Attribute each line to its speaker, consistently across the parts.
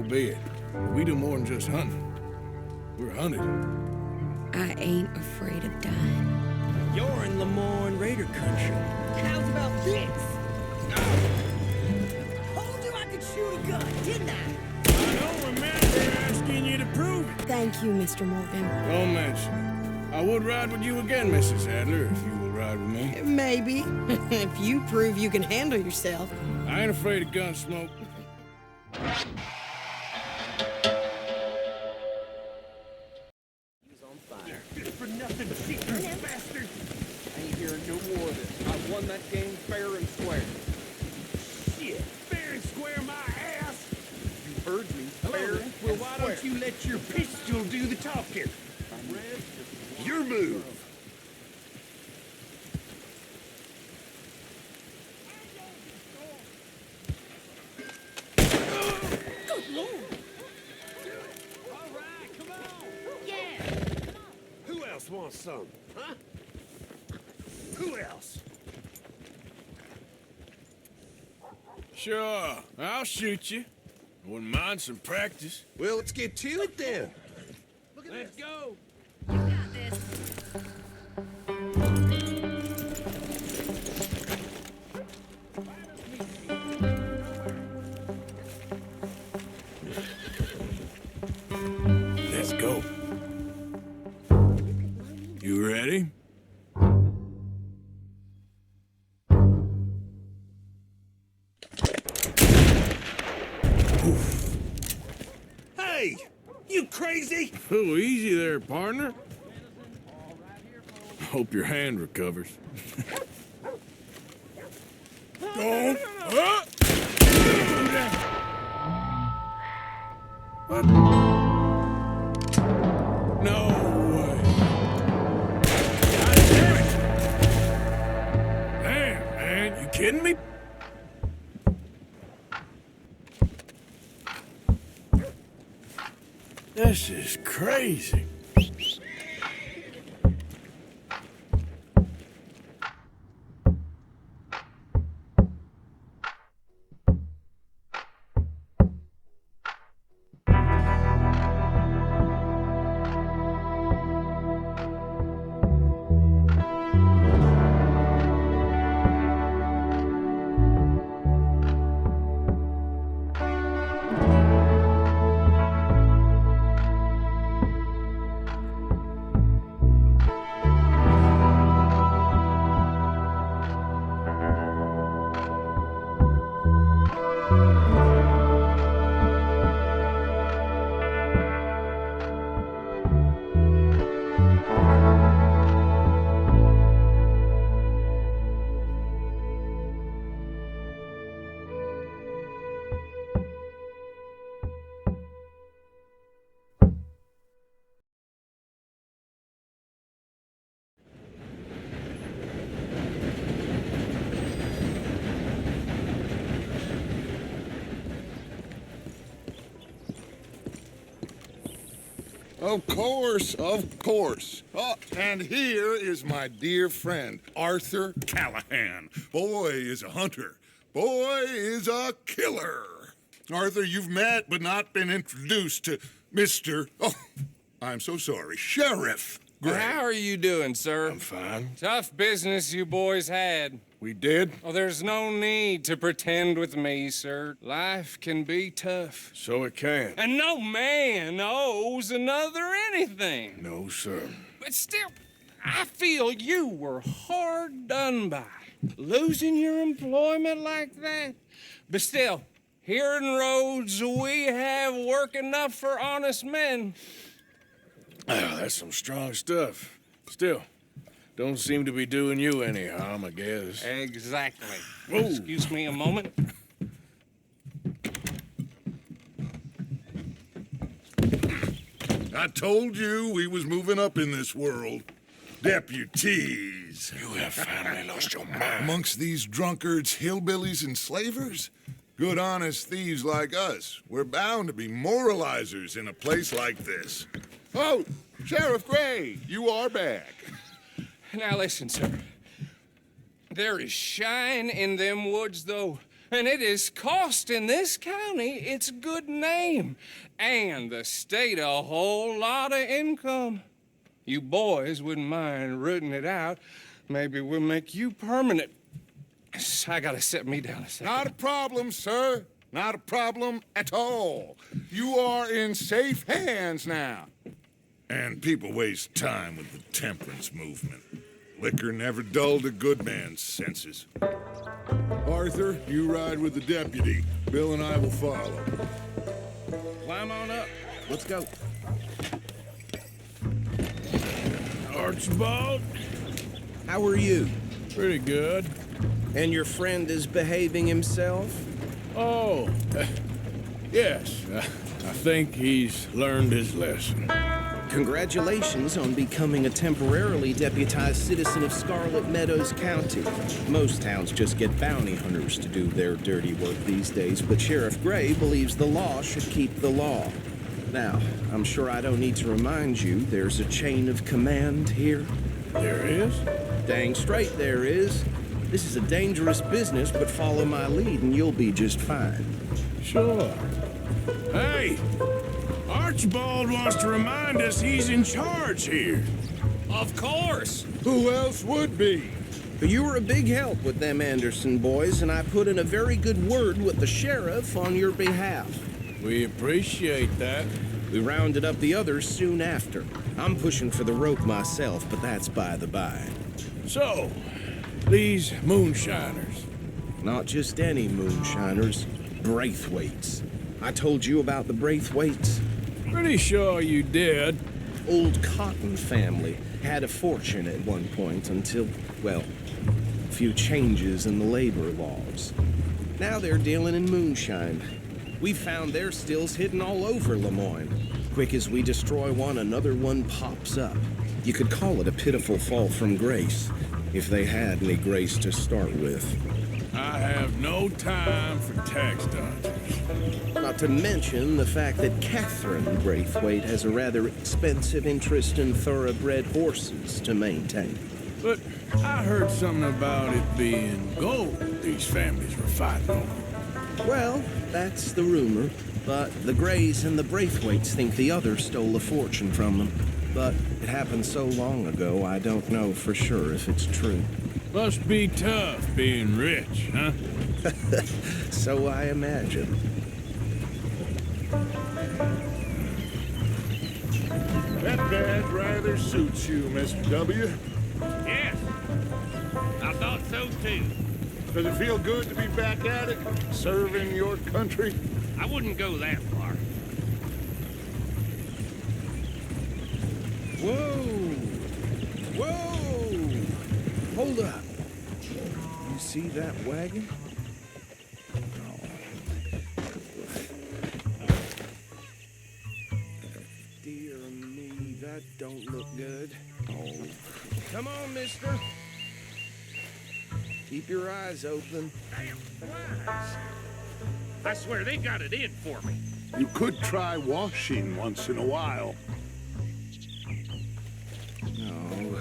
Speaker 1: be it. We do more than just hunting. We're hunted.
Speaker 2: I ain't afraid of dying.
Speaker 3: You're in Lemoyne Raider country. How's about this? Told you I could shoot a gun, didn't I?
Speaker 1: I don't remember asking you to prove it.
Speaker 2: Thank you, Mr. Morgan.
Speaker 1: Don't mention it. I would ride with you again, Mrs. Adler, if you will ride with me.
Speaker 2: Maybe. If you prove you can handle yourself.
Speaker 1: I ain't afraid of gun smoke.
Speaker 3: He's on fire. Good for nothing, secret bastard. I ain't hearing no more of this. I won that game fair and square. Shit, fair and square my ass. You heard me. Fair. Well, why don't you let your pistol do the talking? Your move. Good Lord. All right, come on. Yeah, come on. Who else wants some, huh? Who else?
Speaker 1: Sure, I'll shoot you. I wouldn't mind some practice.
Speaker 4: Well, let's get to it then.
Speaker 3: Let's go.
Speaker 2: You got this.
Speaker 1: Let's go. You ready?
Speaker 4: Hey, you crazy?
Speaker 1: Oh, easy there, partner. Hope your hand recovers. Don't. What? No way. God damn it. Damn, man, you kidding me? This is crazy.
Speaker 4: Of course, of course. Oh, and here is my dear friend, Arthur Callahan. Boy is a hunter. Boy is a killer. Arthur, you've met but not been introduced to Mr. Oh, I'm so sorry, Sheriff Gray.
Speaker 5: How are you doing, sir?
Speaker 1: I'm fine.
Speaker 5: Tough business you boys had.
Speaker 1: We did?
Speaker 5: Oh, there's no need to pretend with me, sir. Life can be tough.
Speaker 1: So it can.
Speaker 5: And no man owes another anything.
Speaker 1: No, sir.
Speaker 5: But still, I feel you were hard done by. Losing your employment like that. But still, here in Rhodes, we have work enough for honest men.
Speaker 1: Oh, that's some strong stuff. Still, don't seem to be doing you any harm, I guess.
Speaker 5: Exactly.
Speaker 1: Whoa.
Speaker 5: Excuse me a moment.
Speaker 4: I told you we was moving up in this world. Deputies.
Speaker 1: You have finally lost your mind.
Speaker 4: Amongst these drunkards, hillbillies, and slavers? Good, honest thieves like us. We're bound to be moralizers in a place like this. Oh, Sheriff Gray, you are back.
Speaker 5: Now listen, sir. There is shine in them woods, though. And it is costing this county its good name and the state a whole lot of income. You boys wouldn't mind rooting it out. Maybe we'll make you permanent. I gotta sit me down a second.
Speaker 4: Not a problem, sir. Not a problem at all. You are in safe hands now. And people waste time with the temperance movement. Liquor never dulled a good man's senses. Arthur, you ride with the deputy. Bill and I will follow.
Speaker 6: Climb on up. Let's go.
Speaker 1: Archibald?
Speaker 6: How are you?
Speaker 1: Pretty good.
Speaker 6: And your friend is behaving himself?
Speaker 1: Oh, yes. I think he's learned his lesson.
Speaker 6: Congratulations on becoming a temporarily deputized citizen of Scarlet Meadows County. Most towns just get bounty hunters to do their dirty work these days, but Sheriff Gray believes the law should keep the law. Now, I'm sure I don't need to remind you there's a chain of command here.
Speaker 1: There is?
Speaker 6: Dang straight there is. This is a dangerous business, but follow my lead and you'll be just fine.
Speaker 1: Sure. Hey! Archibald wants to remind us he's in charge here.
Speaker 5: Of course.
Speaker 4: Who else would be?
Speaker 6: But you were a big help with them Anderson boys, and I put in a very good word with the sheriff on your behalf.
Speaker 1: We appreciate that.
Speaker 6: We rounded up the others soon after. I'm pushing for the rope myself, but that's by the by.
Speaker 1: So, these moonshiners.
Speaker 6: Not just any moonshiners, Braithwaites. I told you about the Braithwaites?
Speaker 1: Pretty sure you did.
Speaker 6: Old Cotton family had a fortune at one point until, well, a few changes in the labor laws. Now they're dealing in moonshine. We found their stills hidden all over Lemoyne. Quick as we destroy one, another one pops up. You could call it a pitiful fall from grace, if they had any grace to start with.
Speaker 1: I have no time for tax dodgers.
Speaker 6: Not to mention the fact that Catherine Braithwaite has a rather expensive interest in thoroughbred horses to maintain.
Speaker 1: But I heard something about it being gold these families were fighting over.
Speaker 6: Well, that's the rumor, but the Grays and the Braithwaites think the other stole a fortune from them. But it happened so long ago, I don't know for sure if it's true.
Speaker 1: Must be tough being rich, huh?
Speaker 6: So I imagine.
Speaker 4: That badge rather suits you, Mr. W.
Speaker 3: Yes, I thought so too.
Speaker 4: Does it feel good to be back at it, serving your country?
Speaker 3: I wouldn't go that far.
Speaker 6: Whoa! Whoa! Hold up. You see that wagon? Dear me, that don't look good. Oh. Come on, mister. Keep your eyes open.
Speaker 3: Damn flies. I swear they got it in for me.
Speaker 4: You could try washing once in a while.
Speaker 6: No.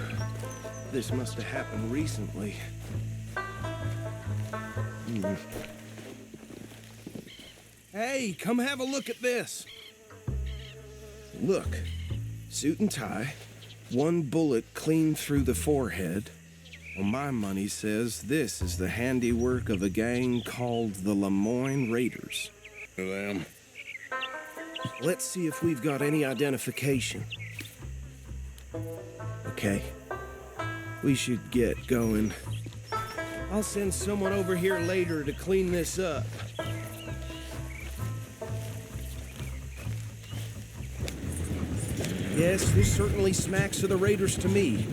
Speaker 6: This must have happened recently. Hey, come have a look at this. Look, suit and tie, one bullet clean through the forehead. Well, my money says this is the handiwork of a gang called the Lemoyne Raiders.
Speaker 1: Them.
Speaker 6: Let's see if we've got any identification. Okay. We should get going. I'll send someone over here later to clean this up. Yes, this certainly smacks of the Raiders to me.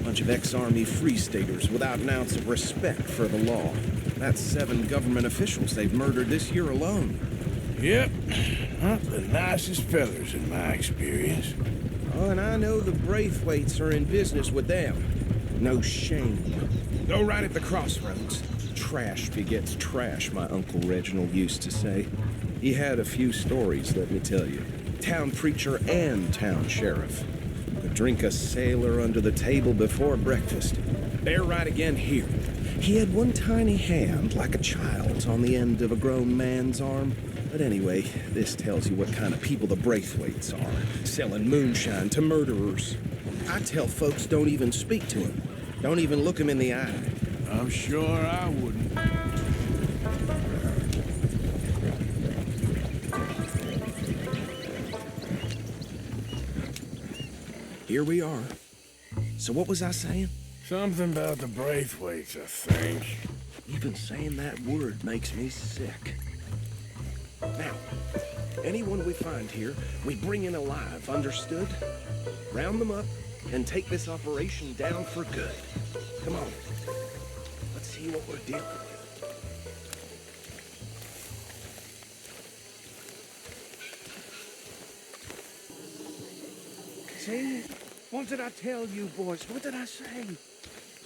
Speaker 6: Bunch of ex-Army Free Staters without an ounce of respect for the law. That's 7 government officials they've murdered this year alone.
Speaker 1: Yep. Not the nicest fellas in my experience.
Speaker 6: Oh, and I know the Braithwaites are in business with them. No shame. Go right at the crossroads. Trash begets trash, my Uncle Reginald used to say. He had a few stories, let me tell you. Town preacher and town sheriff. Could drink a sailor under the table before breakfast. Bear right again here. He had one tiny hand, like a child's, on the end of a grown man's arm. But anyway, this tells you what kind of people the Braithwaites are, selling moonshine to murderers. I tell folks don't even speak to him. Don't even look him in the eye.
Speaker 1: I'm sure I wouldn't.
Speaker 6: Here we are. So what was I saying?
Speaker 1: Something about the Braithwaites, I think.
Speaker 6: Even saying that word makes me sick. Now, anyone we find here, we bring in alive, understood? Round them up and take this operation down for good. Come on. Let's see what we're dealing with. See? What did I tell you, boys? What did I say?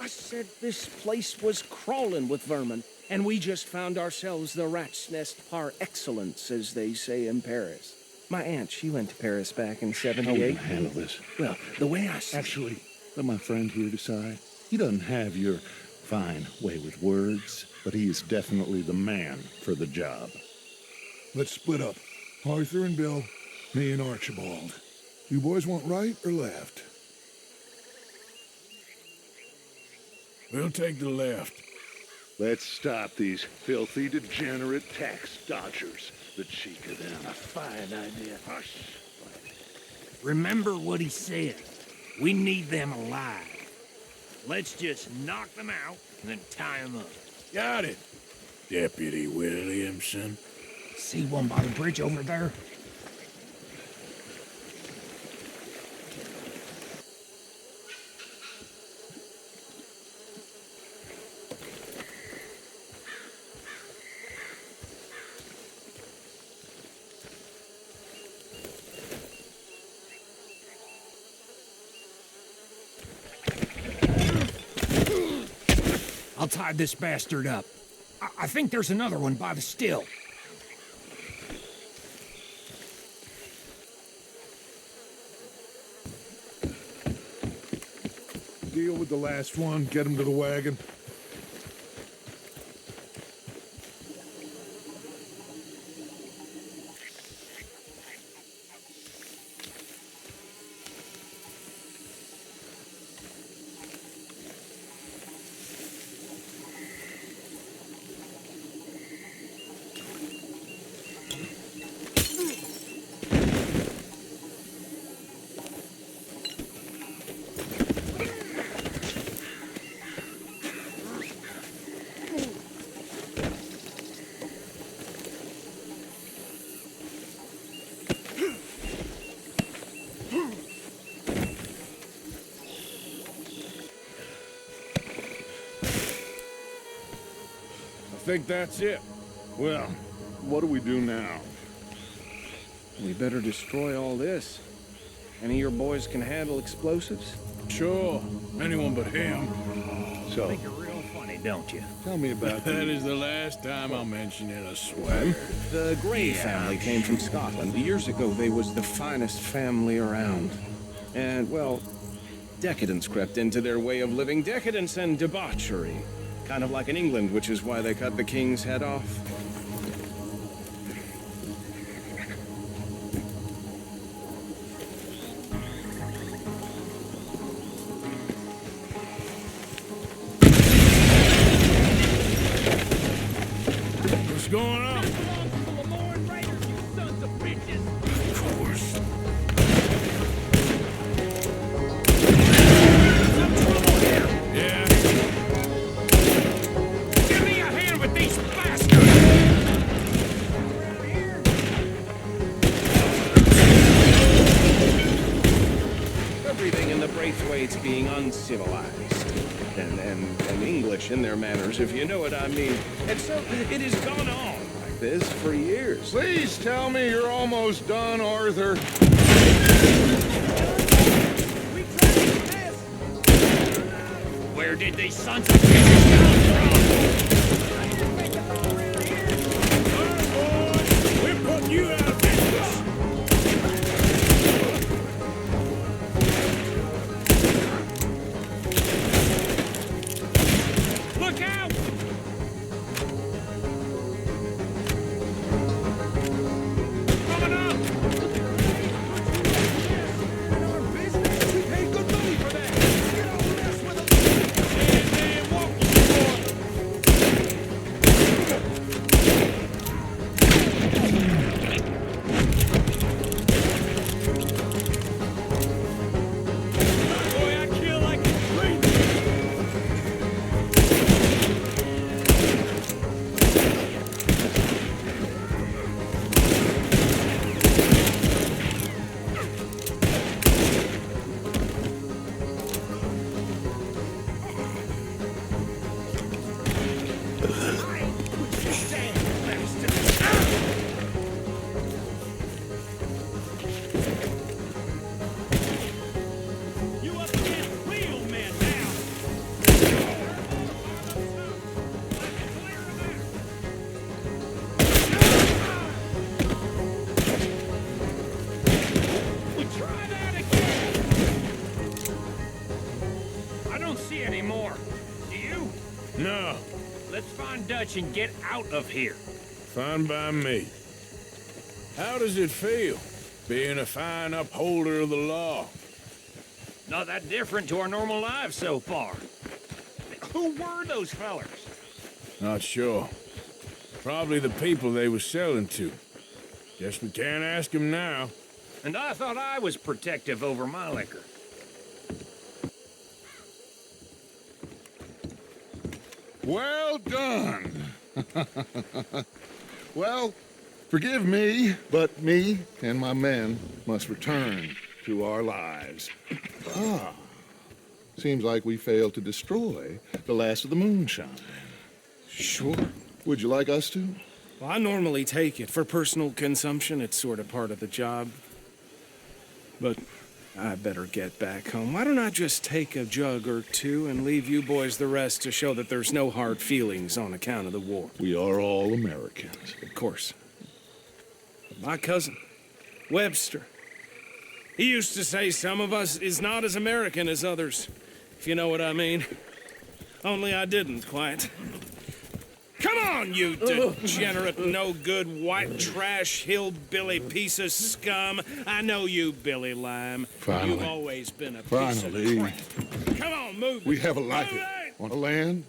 Speaker 6: I said this place was crawling with vermin, and we just found ourselves the rat's nest par excellence, as they say in Paris. My aunt, she went to Paris back in
Speaker 7: How are we
Speaker 6: '78.
Speaker 7: gonna handle this?
Speaker 6: Well, the way I see
Speaker 7: Actually, let my friend here decide. He doesn't have your fine way with words, but he is definitely the man for the job.
Speaker 4: Let's split up. Arthur and Bill, me and Archibald. You boys want right or left?
Speaker 1: We'll take the left.
Speaker 7: Let's stop these filthy, degenerate tax dodgers. The cheek of them.
Speaker 8: A fine idea.
Speaker 7: Hush.
Speaker 8: Remember what he said. We need them alive. Let's just knock them out and then tie them up.
Speaker 1: Got it. Deputy Williamson.
Speaker 8: See one by the bridge over there? I'll tie this bastard up. I think there's another one by the still.
Speaker 4: Deal with the last one, get him to the wagon.
Speaker 1: I think that's it.
Speaker 7: Well, what do we do now?
Speaker 6: we better destroy all this. Any of your boys can handle explosives?
Speaker 1: Sure. Anyone but him.
Speaker 7: So,
Speaker 8: Think you're real funny, don't you?
Speaker 7: tell me about
Speaker 1: That
Speaker 7: the...
Speaker 1: is the last time I'll mention it, I swear.
Speaker 6: The Gray family came from Scotland. Years ago, they was the finest family around. And, well, decadence crept into their way of living. Decadence and debauchery. Kind of like in England, which is why they cut the king's head off.
Speaker 1: What's going on?
Speaker 3: The Lemoyne Raiders, you sons of bitches!
Speaker 1: Of course. Yeah.
Speaker 5: Give me a hand with these bastards!
Speaker 6: Everything in the Braithwaites being uncivilized. And English in their manners, if you know what I mean. And so it has gone on like this for years.
Speaker 4: Please tell me you're almost done, Arthur.
Speaker 8: Where did these sons of bitches
Speaker 1: We're putting you out of business.
Speaker 5: Look out!
Speaker 8: You up against real men now. We try that again. I don't see any more. Do you?
Speaker 1: No,
Speaker 8: Let's find Dutch and get out of here.
Speaker 1: fine by me. How does it feel, being a fine upholder of the law?
Speaker 8: Not that different to our normal lives so far. Who were those fellers?
Speaker 1: Not sure. Probably the people they were selling to. Guess we can't ask them now.
Speaker 8: And I thought I was protective over my liquor.
Speaker 4: Well done. Well, forgive me, but me and my men must return to our lives. Seems like we failed to destroy the last of the moonshine.
Speaker 6: Sure.
Speaker 4: Would you like us to?
Speaker 6: Well, I normally take it. For personal consumption, it's sort of part of the job. But I better get back home. Why don't I just take a jug or two and leave you boys the rest to show that there's no hard feelings on account of the war?
Speaker 4: We are all Americans.
Speaker 6: Of course. My cousin, Webster, he used to say some of us is not as American as others, if you know what I mean. Only I didn't quite. Come on, you degenerate, no-good, white trash, hillbilly piece of scum. I know you, Billy Lime.
Speaker 4: Finally.
Speaker 6: You've always been a piece
Speaker 4: Finally.
Speaker 6: of crap. Come on, move
Speaker 4: We
Speaker 6: it.
Speaker 4: have a life
Speaker 6: Move it!
Speaker 4: on a land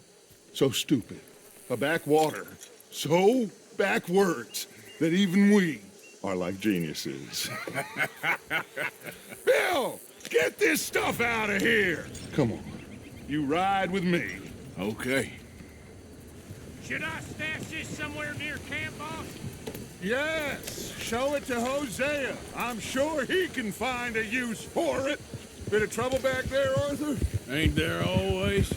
Speaker 4: so stupid, a backwater so backwards that even we are like geniuses. Bill, get this stuff out of here. Come on, you ride with me.
Speaker 1: Okay.
Speaker 8: Should I stash this somewhere near camp, boss?
Speaker 4: Yes, show it to Hosea. I'm sure he can find a use for it. Bit of trouble back there, Arthur?
Speaker 1: Ain't there always?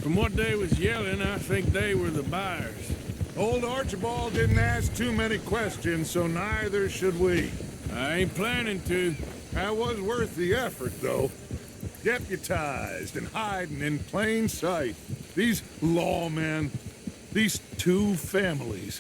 Speaker 1: From what they was yelling, I think they were the buyers.
Speaker 4: Old Archibald didn't ask too many questions, so neither should we.
Speaker 1: I ain't planning to.
Speaker 4: That was worth the effort, though. Deputized and hiding in plain sight. These lawmen, these two families.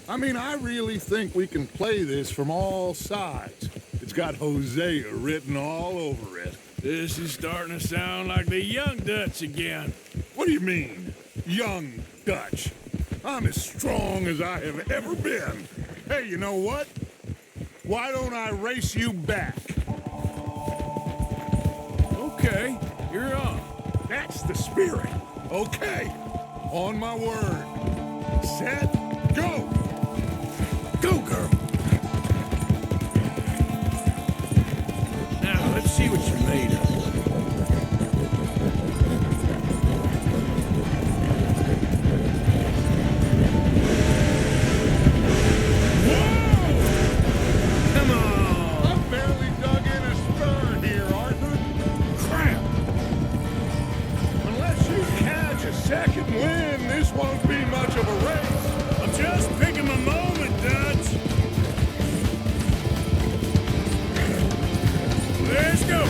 Speaker 4: I mean, I really think we can play this from all sides. It's got Hosea written all over it.
Speaker 1: This is starting to sound like the young Dutch again.
Speaker 4: What do you mean, young Dutch? I'm as strong as I have ever been. Hey, you know what? Why don't I race you back?
Speaker 1: Okay, you're on.
Speaker 4: That's the spirit. Okay, on my word. Set, go!
Speaker 1: Go, girl. Now, let's see what you're made of. Come on!
Speaker 4: I barely dug in a spur here, Arthur.
Speaker 1: Crap!
Speaker 4: Unless you catch a second wind, this won't be much of a race.
Speaker 1: I'm just picking my moment, Dutch. Let's go!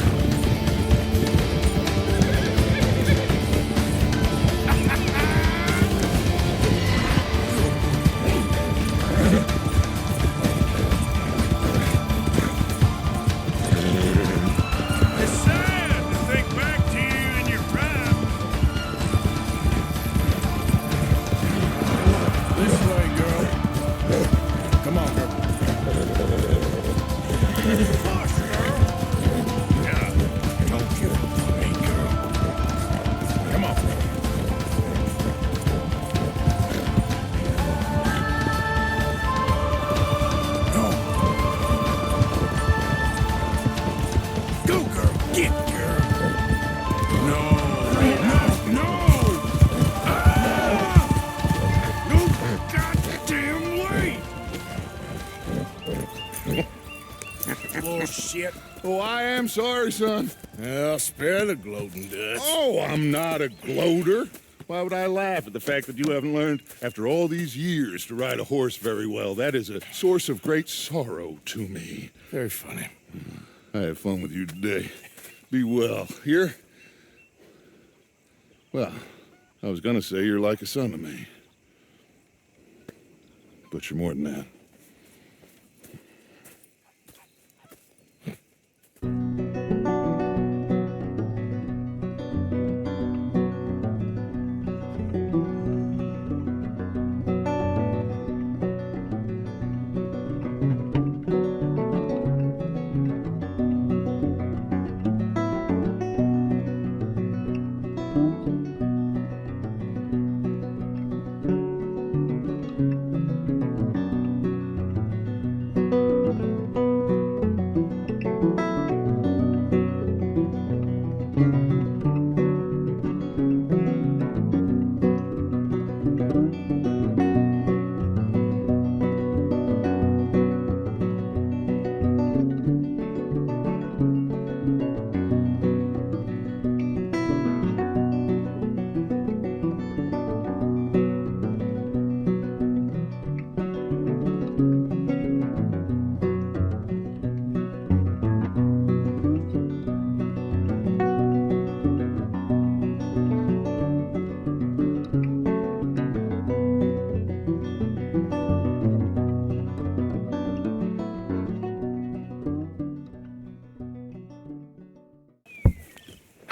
Speaker 1: It's sad to think back to you in your prime. This way, girl. Come on, girl. Push, girl. Yeah, don't give up on me, girl. Come on. No. Go, girl. Get, girl. No. No. No. Ah! No goddamn way! Bullshit.
Speaker 4: Oh, I am sorry, son.
Speaker 1: Well, spare the gloating, Dutch.
Speaker 4: Oh, I'm not a gloater. Why would I laugh at the fact that you haven't learned, after all these years, to ride a horse very well? That is a source of great sorrow to me.
Speaker 1: Very funny.
Speaker 4: I had fun with you today. Be well. Here? Well, I was gonna say you're like a son to me. But you're more than that.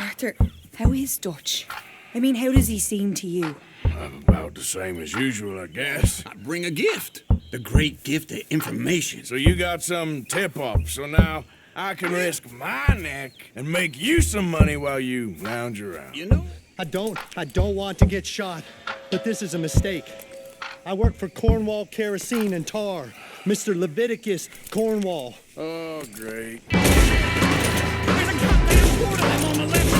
Speaker 9: Arthur, how is Dutch? I mean, how does he seem to you?
Speaker 1: About the same as usual, I guess.
Speaker 3: I bring a gift. The great gift of information.
Speaker 1: So you got some tip-off, so now I can risk my neck and make you some money while you lounge around.
Speaker 3: You know?
Speaker 10: I don't want to get shot, but this is a mistake. I work for Cornwall Kerosene and Tar, Mr. Leviticus Cornwall.
Speaker 1: Oh, great.
Speaker 3: There's a goddamn horde of them on the left